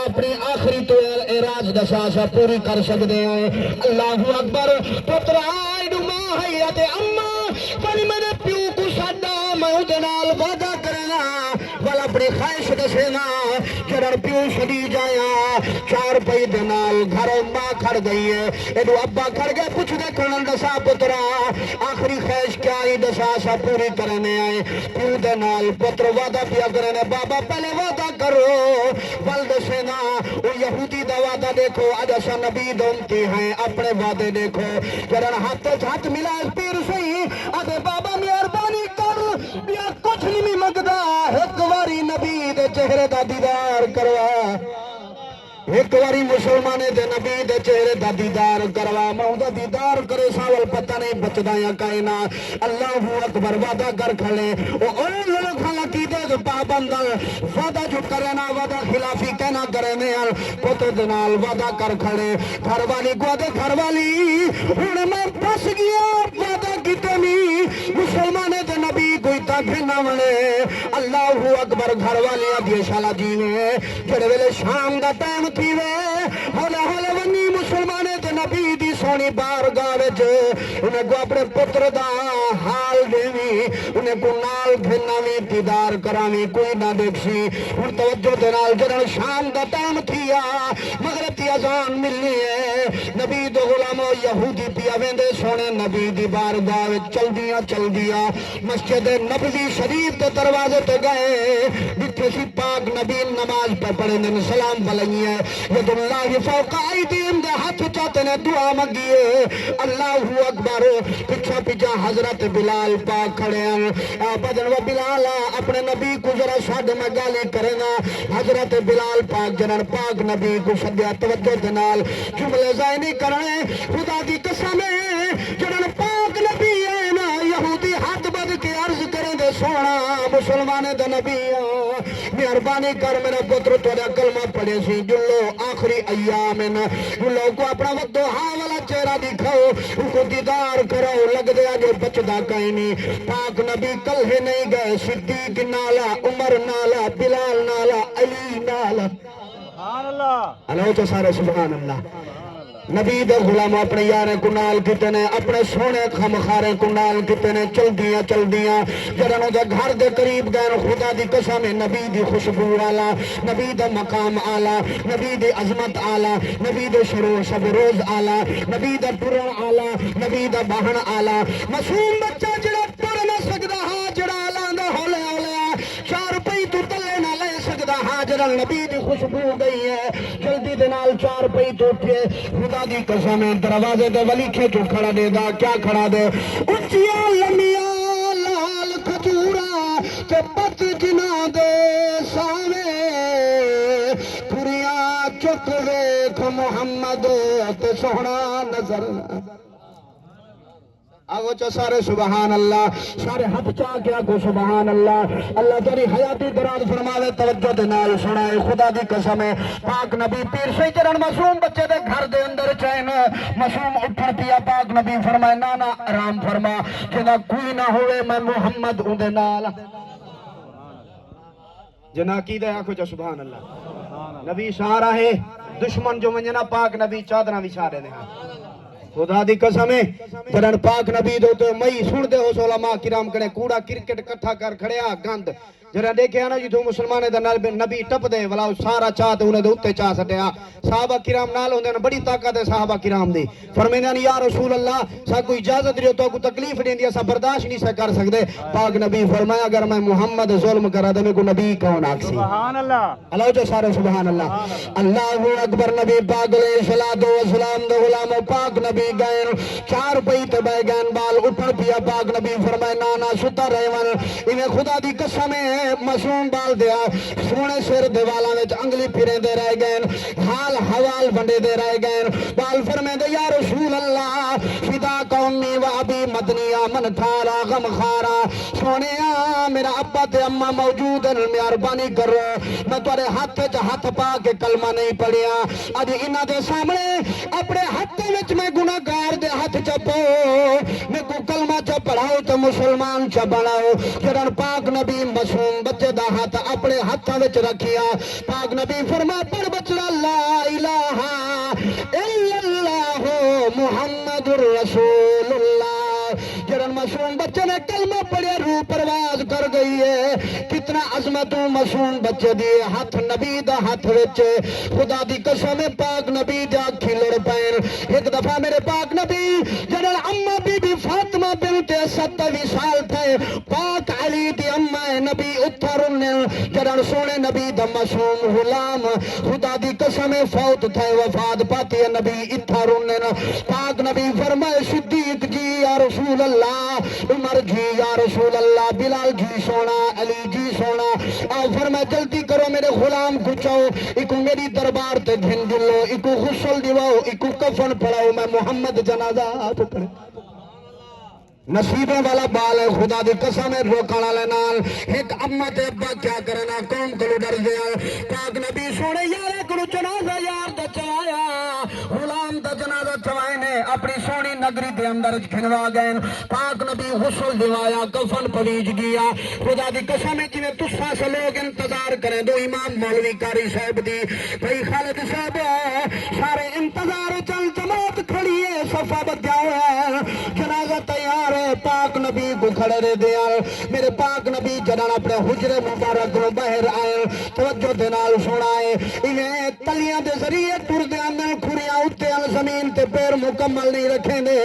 اپنی آخری تو اعراض دسا سا پوری کر سکتے ہیں اللہ اکبر پتر آئی ڈوما حیات اما پر میرے پیو کو ساڈا میں ادنال وعدہ کرنا والا اپنی خواہش دسینا جرن پیو شدی جایا چار پئی دنال گھر ماں کھڑ گئی ہے ایڈو ابا کھڑ گئے پوچھ دے کرن دسا پترا آخری خواہش کیا ہی دسا سا پوری کرنے آئے پیو دنال پتر وعدہ پیا کرنے بابا پہلے وعدہ کرو ول دسینا وہ یہودی دا وعدہ دیکھو آج ایسا نبی دونتی ہیں اپنے وعدے دیکھو جرن ہاتھ ملا پیر صحیح آدھے بابا مہربانی کر بیا کچھ نہیں مگدا ایک واری نبی دے چہرے دا دیدار کروا ایک واری مسلمانے دے نبی دے چہرے دا دیدار کروا ماں دا دیدار کرے ساول پتہ نہیں بچدا یا کائنا اللہ اکبر وعدہ کر کھڑے او لوگ خلقی دے پابندل وعدہ جو کرنا وعدہ خلافی کہنا کرنے پتہ دنال وعدہ کر کھڑے گھر والی گوادے گھر والی ہن میں پھس گیا وعدہ کیتے نہیں مسلمانے دے نبی کوئی تک نہ ملے اللہ اکبر گھر والی دی شالا جیوے جڑے ویلے شام دا ٹائم تھی وے ہولے ہولے ونی مسلمانے تے نبی دی سونی بارگاہ وچ انہیں کو اپنے پتر دا حال دیوی انہیں کو نال بھناوی دیدار کراوی کوئی نہ دیکھسی ان توجہ دے نال جڑن شام دا ٹائم تھیا مغرب دی اذان ملنی ہے نبی دو غلامو یہودی پیا ویندے سونے نبی دی بارگاہ وچ چل دیا مسجد نبوی شریف تے دروازے تے گئے جتھے سی پاک نبی نماز پہ پڑھے نے سلام بلنی ہے ید اللہ فوق ایدیہم دے ہاتھ چاہتے نے دعا مانگیے اللہ اکبر پچھا پچھا حضرت بلال پاک کھڑے ہیں بدن و بلال اپنے نبی کو ذرا شاد میں گالی کرنا حضرت بلال پاک جنن پاک نبی کو شدیا توجہ دنال جملے زائنی کرنے خدا دی قسم ہے جنن پاک نبی ہے نا یہودی ہاتھ بد کے عرض کریں دے سونا مسلمانے دے نبی مہربانی کر میرا پتر تھوڑا کلمہ پڑھے سی جلو آخری ایام جلو کو اپنا وقت ہاں والا چہرہ دکھاؤ ان کو دیدار کرو لگ دے آگے بچدا کہیں نہیں پاک نبی کل ہی نہیں گئے صدیق نالا عمر نالا بلال نالا علی نالا سبحان اللہ اللہ تو سارے سبحان اللہ نبی دے غلام اپنے یارے کو نال کتے نے اپنے سونے خمخارے کو نال کتے نے چل دیاں جرانوں دے گھر دے قریب گئے خدا دی قسم نبی دی خوشبو آلا نبی دے مقام آلا نبی دے عظمت آلا نبی دے شروع شب روز آلا نبی دے پرن آلا نبی دے بہن آلا معصوم بچہ جڑا پڑھ نہ سکدا ہاں جڑا آلا دا ہولے ہولے 4 پئی تو تلے نہ لے سکدا ہاں جڑا نبی دی خوشبو گئی ہے جلدی دے نال 4 پئی تو اٹھے خدا دی قسم دروازے دے ولی کھیچو کھڑا دے دا کیا کھڑا دے اچھیاں لمیاں لال کھجورا تے پت جنا دے سامے پوریاں چک ویکھ محمد تے سوہنا نظر آگو چا سارے سبحان اللہ سارے ہاتھ چاہ کے آگو سبحان اللہ اللہ تیری حیاتی دراز فرماوے توجہ دے نال سنائے خدا دی قسم ہے پاک نبی پیر سے جرن معصوم بچے دے گھر دے اندر چین معصوم اٹھر پیا پاک نبی فرمائے نانا آرام فرما جنا کوئی نہ ہوئے میں محمد ہوں دے نال جنا کی دے آگو چا سبحان اللہ نبی سارا ہے دشمن جو منجنا پاک نبی چادرہ وچھارے دے ہاں خدا دی قسم ہے جرن پاک نبی دو تو مئی سن دے ہو سو علماء کرام کنے کوڑا کرکٹ کٹھا کر کھڑے آ گند جرن دیکھے آنا جی تو مسلمانے دا نبی ٹپ دے ولا سارا چاہتے انہیں دے اتے چاہ سٹے آ صحابہ کرام نال ہوندے نا بڑی طاقت ہے صحابہ کرام دی فرمیدے یا رسول اللہ سا کوئی اجازت دیو تو کو تکلیف نہیں دیا سا برداشت نہیں سا کر سکتے پاک نبی فرمایا اگر میں محمد ظلم کرا دے میں کو نبی کون آکسی سبحان اللہ اللہ جو سارے سبحان اللہ اللہ اکبر نبی پاک علیہ الصلوۃ والسلام دے غلام پاک نبی گئے 4 پئی تے بہ گئے بال اٹھڑ پیا پاک نبی فرمائے نانا ستا رہے ون انہیں خدا دی قسم ہے معصوم بال دیا سونے سر دیوالاں وچ انگلی پھرے دے رہ گئے حال حوال بندے دے رہ گئے بال فرمے دے یا رسول اللہ فدا قومی و ابی مدنیا من تھارا غم خارا سونے میرا ابا تے اماں موجود ہیں مہربانی کرو میں تورے ہاتھ وچ ہاتھ پا کے کلمہ نہیں پڑھیا اج انہاں دے سامنے اپنے ہاتھ وچ میں گناہگار دے ہاتھ چپو میں کو کلمہ چ پڑھاؤ تے مسلمان چ بناؤ جڑن پاک نبی معصوم بچے دا ہاتھ اپنے ہاتھاں وچ رکھیا پاک نبی فرما پڑھ بچڑا رسول اللہ، جڑن معصوم بچے نے کلمہ پڑھیا روح پرواز کر گئی ہے. کتنا عظمتوں معصوم بچے دی ہاتھ نبی دا ہاتھ وچ. خدا دی قسم پاک نبی دی اکھی لڑ پین. ایک دفعہ میرے پاک نبی جڑن اما بی بی فاطمہ بنت 27 سال تھے، پاک علی دی اما نبی اتھرن جڑن سونے نبی دا معصوم غلام خدا دی قسم فوت تھے، وفات پاتی نبی اتھرن. پاک نبی فرمائے صدیق جی یا رسول اللہ، عمر جی یا رسول اللہ، بلال جی سونا، علی جی سونا. آؤ فرمائے جلدی کرو میرے غلام کو چاہو، ایکو میری دربار تے دھن دلو، ایکو غسل دیواؤ، ایکو کفن پڑھاؤ، میں محمد جنازہ پکڑے. نصیبیں والا بال ہے خدا دی قسم ہے. روکانا لینال ایک اما تے ابا کیا کرنا قوم کلو ڈر دیا. پاک نبی سونے یارے کلو جنازہ یار دا چوایا، غلام دا جنازہ چوائے نے اپنی سونی نگری دے اندر کھنوا گئے. پاک نبی غسل دیوایا، کفن پویج گیا. خدا دی قسم ہے جنہیں تسا سے لوگ انتظار کریں دو امام مولوی قاری صاحب دی بھائی خالد صاحب سارے انتظار چل جماعت کھڑی ہے، صفا بدیا ہوا ہے، جنازہ تیار ہے. پاک نبی کو کھڑے رہ دیا. میرے پاک نبی جنان اپنے حجرے مبارک رو باہر آئے، توجہ دینال سنائے. انہیں تلیاں دے ذریعے ٹر دیا میں کھریاں اٹھتے ہیں زمین تے پیر مکمل نہیں رکھیں دے.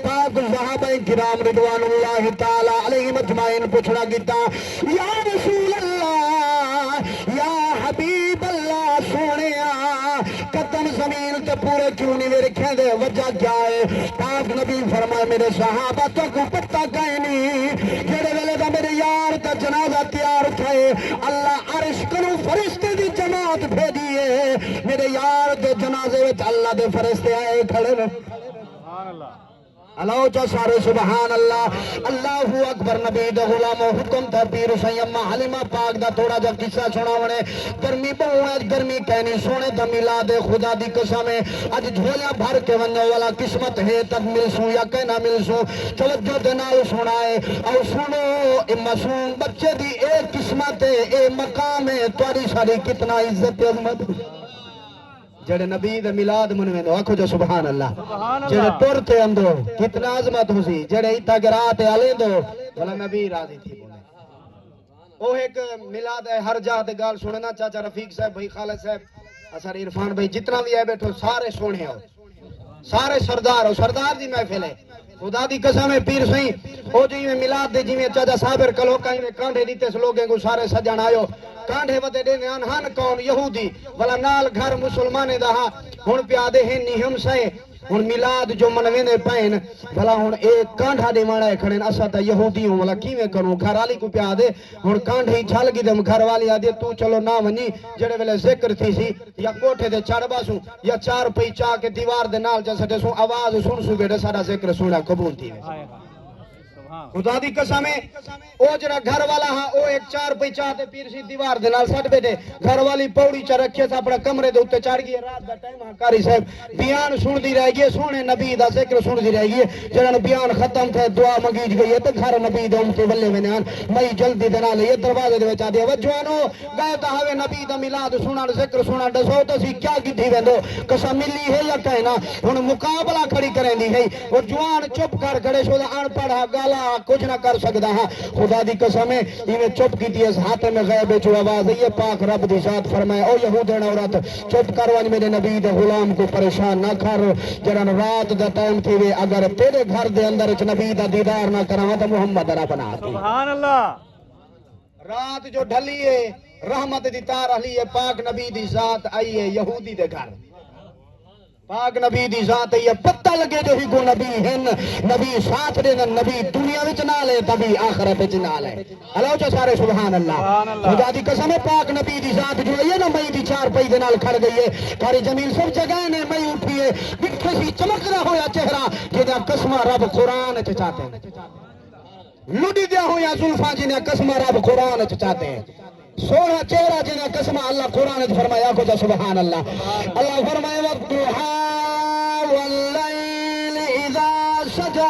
پاک صحابہ کرام رضوان اللہ تعالی علیہ مجمعین پوچھنا گیتا یا رسول اللہ یا حبیب اللہ سونیا قدم زمین تے پورے کیوں نہیں رکھیں دے، وجہ کیا ہے؟ پاک نبی فرمائے میرے صحابہ تو کو پتہ کہیں نہیں جڑے ویلے دا میرے یار دا جنازہ تیار تھے اللہ عرش کنو فرشتے دی جماعت بھیجیے. میرے یار دے جنازے وچ اللہ دے فرشتے آئے کھڑے نے. سبحان اللہ، اللہ چا سارے سبحان اللہ. اللہ اکبر. نبی دا غلام حکم تھا پیر سیمہ حلیمہ پاک دا تھوڑا جا قصہ سناونے. گرمی بہو ہے، گرمی کہنی سونے دا میلاد خدا دی قسم ہے. اج جھولیاں بھر کے ونجو والا قسمت ہے تک ملسوں یا کہنا ملسوں. توجہ دے نال سنائے اور سنو اے معصوم بچے دی ایک قسمت ہے، اے مقام ہے، تواری ساری کتنا عزت عظمت جڑے نبی دے میلاد منویں دو آکھو جو سبحان اللہ. جڑے ٹرتے اندو کتنا عظمت ہوسی، جڑے ایتھا گرات آلے دو بھلا نبی راضی تھی بولے. او ایک میلاد ہے ہر جہاں دے گال سننا. چاچا رفیق صاحب بھائی خالد صاحب اثر عرفان بھائی جتنا بھی ہے بیٹھو سارے سونے ہو، سارے سردار ہو، سردار دی محفل ہے. خدا دی قسم ہے پیر سہی او جی میں میلاد دے جی میں چاچا صابر کلو کہیں میں کانڈے دیتے اس لوگیں کو سارے سجن آئیو. کانڈے ودے دینے ہن کون یہودی والا نال گھر مسلمانے دا ہن پیادے ہیں نہیں ہم سے ہن میلاد جو منویں دے پین بھلا ہن ایک کانڈا دے ماڑا کھڑے اسا تا یہودی ہوں والا کیویں کروں. گھر والی کو پیادے ہن کانڈے چھل گئی تے گھر والی آدے تو چلو نہ ونی جڑے ویلے ذکر تھی سی یا کوٹھے تے چڑھ باسوں یا چار پئی چا کے دیوار دے نال جا سٹے سوں آواز سن سو بیٹے سارا ذکر سونا قبول تھی. خدا دی قسم ہے او جڑا گھر والا ہاں او ایک چار پئی چاہتے پیر سی دیوار دے نال سٹ بیٹھے گھر والی پوڑی چ رکھے سا اپنا کمرے دے اوتے چڑھ گئی. رات دا ٹائم ہاں قاری صاحب بیان سن دی رہ گئی، سونے نبی دا ذکر سن دی رہ گئی. جڑا بیان ختم تھے دعا منگیج گئی تے گھر نبی دے امتے ولے ونان مئی جلدی دے نال یہ دروازے دے وچ آ دے وجوانو گئے تا ہوے نبی دا میلاد سنن ذکر سنن دسو تسی کیا کیتی ویندو قسم ملی ہے یا کہنا. ہن مقابلہ کھڑی کریں دی ہے او جوان چپ کر کھڑے سو ان پڑھا گالا کچھ نہ کر سکدا ہاں. خدا دی قسم ہے ایویں چپ کیتی اس ہاتھ میں غیب جو آواز ہے پاک رب دی ذات فرمائے او یہودن عورت چپ کر ون میرے نبی دے غلام کو پریشان نہ کر. جڑا رات دا ٹائم تھی وے اگر تیرے گھر دے اندر وچ نبی دا دیدار نہ کراواں تے محمد را بنا دے. سبحان اللہ. رات جو ڈھلی ہے رحمت دی تار علی ہے پاک نبی دی ذات آئی ہے یہودی دے گھر. پاک نبی دی ذات یہ پتہ لگے جو ہی کو نبی ہن نبی ساتھ دے نبی دنیا وچ نہ لے تبھی آخرت وچ نہ لے. اللہ چا سارے سبحان اللہ. خدا دی قسم ہے پاک نبی دی ذات جو ہے نا مئی دی چار پئی دے نال کھڑ گئی ہے. ساری زمین سب جگہ نے مئی اٹھی ہے بٹھے سی چمکدا ہویا چہرہ جدا قسم رب قرآن وچ چاہتے ہیں. لڈی دیا ہویا زلفاں جنہیں قسم رب قرآن وچ چاہتے ہیں. سونا چہرہ جنہیں قسم اللہ قرآن وچ فرمایا کو سبحان اللہ. اللہ فرمائے وقتھا واللیل اذا سجا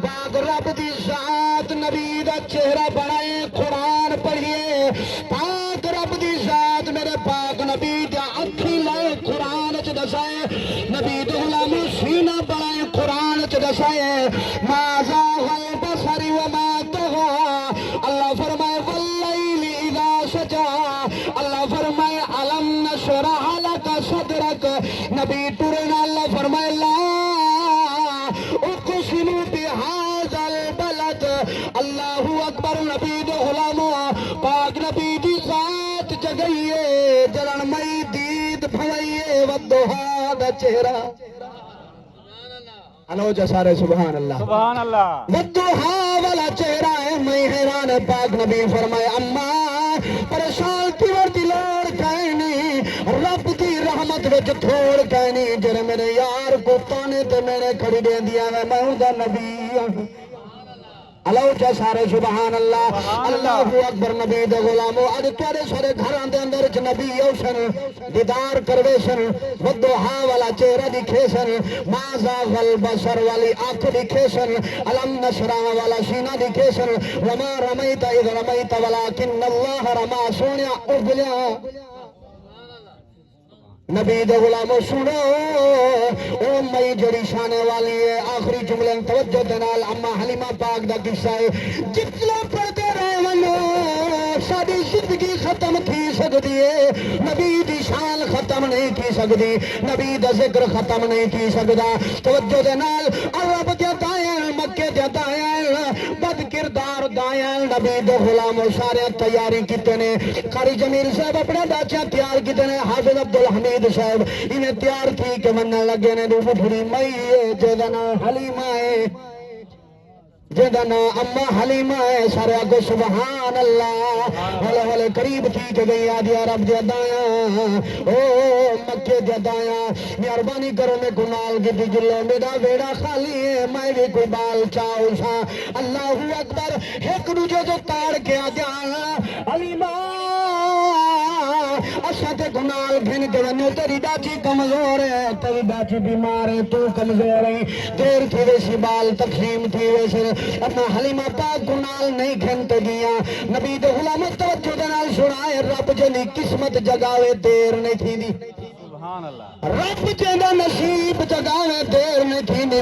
باغ رب دی ذات نبی دا چہرہ بنائے قرآن پڑھیے. پاک رب دی ذات میرے پاک نبی دا اکھی لائے قرآن چ دسائے نبی دے غلام سینہ بنائے قرآن شرح لك صدرك نبی ٹرنا اللہ فرمائے لا اقسم بهذا البلد اللہ اکبر نبی دے غلامو پاک نبی دی ذات جگئیے جلن مئی دید بھوئیے ودوہا دا چہرہ الو جسارے سبحان اللہ سبحان اللہ ودوہا والا چہرہ ہے میں حیران پاک نبی فرمائے اما پریشان تیور دلار کہنی رب دی رحمت وچ تھوڑ کہنی جرے میرے یار کو تانے تے میں نے کھڑی دے دیا میں ہوں دا نبی اللہ سارے سبحان اللہ اللہ اکبر نبی دے غلامو اج تیرے سارے گھراں دے اندر چ نبی اوسن دیدار کروے سن ودوہا والا چہرہ دکھے سن ما زاغ البصر والی آنکھ دکھے سن علم نشرح والا سینہ دکھے سن وما رمیت اذ رمیت ولکن اللہ رما سونیا اگلیا نبی دے غلامو سنو او مئی جڑی شانے والی ہے آخری جملے توجہ دنال اما حلیمہ پاک دا قصہ ہے جتنا پڑھتے رہے ونو ساری زندگی ختم تھی سکتی ہے نبی دی شان ختم نہیں کی سکتی نبی دا ذکر ختم نہیں کی سکتا توجہ دنال عرب دے دائیں مکے دے دائیں بد کردار دائیں نبی دے غلامو سارے تیاری کیتے نے قاری جمیل صاحب اپنے بچے تیار کیتے نے حافظ عبدالحمید صاحب انہیں تیار کی کہ منہ لگے نے دو بڑی مئی ہے جیدنا حلیمہ ہے جیدنا اما حلیمہ ہے سارے آگو سبحان اللہ والے والے قریب تھی کہ گئی آدھی عرب دے دائیں او مکے دے دائیں مہربانی کرو میں گنال کی دی جلو میرا بیڑا خالی ہے میں بھی کوئی بال چاہو سا اللہ اکبر ایک دوجہ جو تاڑ کے آدھا حلیمہ اشتے گنال گھن کے ونیو تیری باچی کمزور ہے تیری باچی بیمار ہے تو کمزور ہے دیر تھی ویسی بال تقسیم تھی ویسے اپنا حلیمہ پاک گنال نہیں گھنتے دیا نبی دے غلام توجہ دنال سنائے رب جنی قسمت جگاوے دیر نہیں تھی دی سبحان اللہ رب جنی نصیب جگاوے دیر نہیں تھی دی